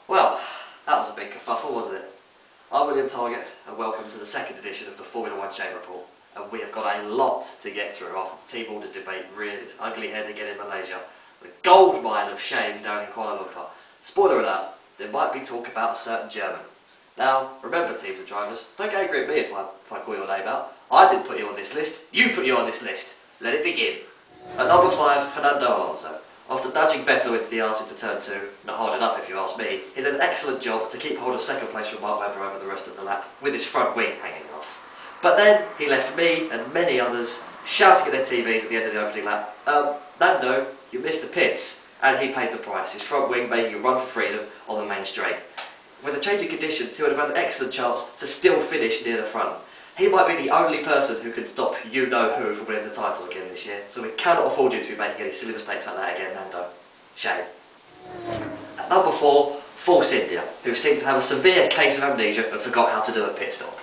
Well, that was a big kerfuffle, wasn't it? I'm William Target, and welcome to the second edition of the Formula One Shame Report. And we have got a lot to get through after the team orders debate reared its ugly head again in Malaysia. The gold mine of shame down in Kuala Lumpur. Spoiler alert, there might be talk about a certain German. Now, remember teams and drivers, don't get angry at me if I call your name out. I didn't put you on this list, you put you on this list. Let it begin. At number 5, Fernando Alonso. After nudging Vettel into the arse into turn 2, not hard enough if you ask me, he did an excellent job to keep hold of second place from Mark Webber over the rest of the lap, with his front wing hanging off. But then he left me and many others shouting at their TVs at the end of the opening lap, Nando, you missed the pits, and he paid the price, his front wing making a run for freedom on the main straight. With a change in conditions, he would have had an excellent chance to still finish near the front. He might be the only person who can stop you-know-who from winning the title again this year, so we cannot afford you to be making any silly mistakes like that again, Nando. Shame. At number 4, Force India, who seemed to have a severe case of amnesia and forgot how to do a pit stop.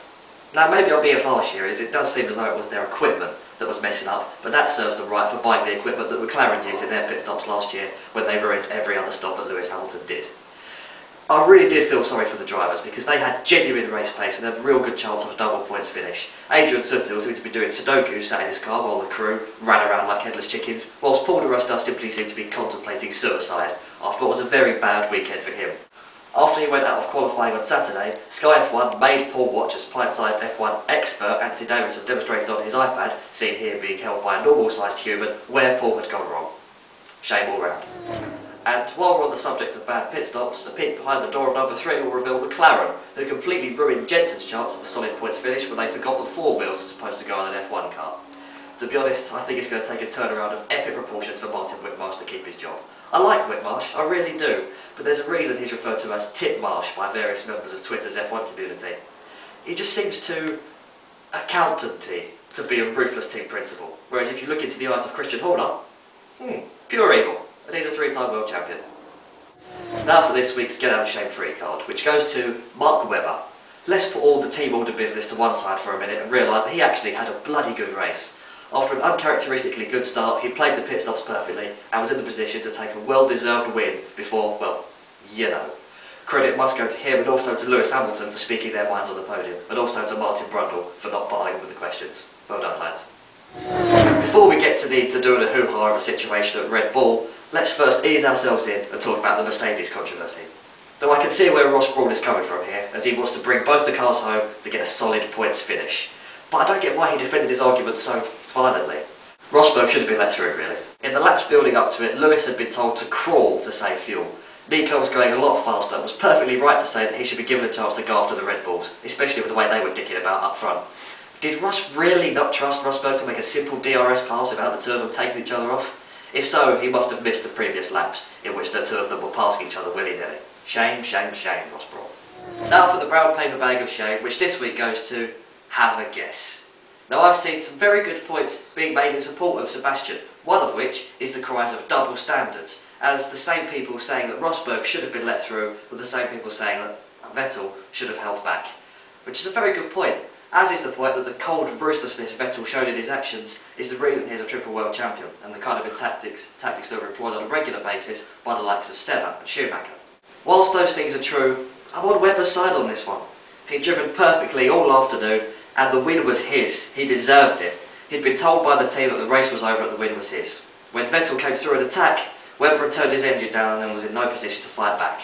Now maybe I'm being harsh here, as it does seem as though it was their equipment that was messing up, but that serves them right for buying the equipment that McLaren used in their pit stops last year when they ruined every other stop that Lewis Hamilton did. I really did feel sorry for the drivers because they had genuine race pace and had a real good chance of a double points finish. Adrian Sutil seemed to be doing Sudoku sat in his car while the crew ran around like headless chickens, whilst Paul de Resta simply seemed to be contemplating suicide after what was a very bad weekend for him. After he went out of qualifying on Saturday, Sky F1 made Paul watch as pint-sized F1 expert Anthony Davidson demonstrated on his iPad, seen here being held by a normal-sized human, where Paul had gone wrong. Shame all round. And while we're on the subject of bad pit stops, a peek behind the door of number 3 will reveal McLaren, who completely ruined Jensen's chance of a solid points finish when they forgot the 4 wheels as opposed to go on an F1 car. To be honest, I think it's going to take a turnaround of epic proportions for Martin Whitmarsh to keep his job. I like Whitmarsh, I really do, but there's a reason he's referred to as Titmarsh by various members of Twitter's F1 community. He just seems too accountanty to be a ruthless team principal, whereas if you look into the eyes of Christian Horner, pure evil. And he's a 3-time world champion. Now for this week's Get Out of Shame Free card, which goes to Mark Webber. Let's put all the team order business to one side for a minute and realise that he actually had a bloody good race. After an uncharacteristically good start, he played the pit stops perfectly and was in the position to take a well-deserved win before, well, you know. Credit must go to him and also to Lewis Hamilton for speaking their minds on the podium, and also to Martin Brundle for not bottling with the questions. Well done, lads. Before we get to the to-do and a hoo-ha of a situation at Red Bull, let's first ease ourselves in and talk about the Mercedes controversy. Now I can see where Ross Brawn is coming from here, as he wants to bring both the cars home to get a solid points finish. But I don't get why he defended his argument so violently. Rosberg should have been let through, really. In the laps building up to it, Lewis had been told to crawl to save fuel. Nico was going a lot faster and was perfectly right to say that he should be given a chance to go after the Red Bulls, especially with the way they were dicking about up front. Did Ross really not trust Rosberg to make a simple DRS pass without the two of them taking each other off? If so, he must have missed the previous laps, in which the two of them were passing each other willy-nilly. Shame, shame, shame, Ross Brawn. Now for the brown paper bag of shame, which this week goes to Have a Guess. Now I've seen some very good points being made in support of Sebastian, one of which is the cries of double standards, as the same people saying that Rosberg should have been let through were the same people saying that Vettel should have held back. Which is a very good point. As is the point that the cold ruthlessness Vettel showed in his actions is the reason he's a triple world champion, and the kind of tactics that are employed on a regular basis by the likes of Senna and Schumacher. Whilst those things are true, I'm on Webber's side on this one. He'd driven perfectly all afternoon, and the win was his. He deserved it. He'd been told by the team that the race was over and the win was his. When Vettel came through an attack, Webber had turned his engine down and was in no position to fight back.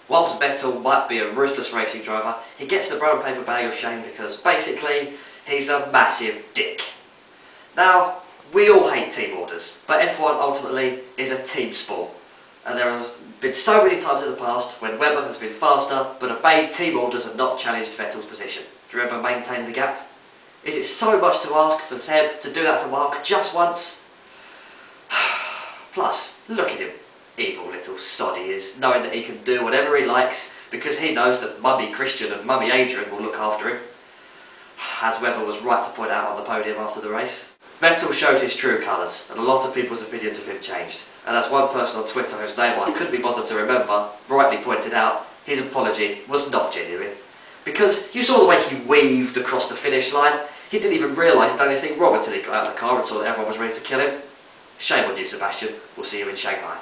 Whilst Vettel might be a ruthless racing driver, he gets the brown paper bag of shame because, basically, he's a massive dick. Now, we all hate team orders, but F1 ultimately is a team sport. And there has been so many times in the past when Webber has been faster, but obeyed team orders and not challenged Vettel's position. Do you remember Maintain the Gap? Is it so much to ask for Seb to do that for Mark just once? Plus, look at him. Evil little sod he is, knowing that he can do whatever he likes because he knows that Mummy Christian and Mummy Adrian will look after him. As Webber was right to point out on the podium after the race. Vettel showed his true colours, and a lot of people's opinions of him changed. And as one person on Twitter whose name I couldn't be bothered to remember rightly pointed out, his apology was not genuine. Because you saw the way he weaved across the finish line. He didn't even realise he'd done anything wrong until he got out of the car and saw that everyone was ready to kill him. Shame on you, Sebastian. We'll see you in Shanghai.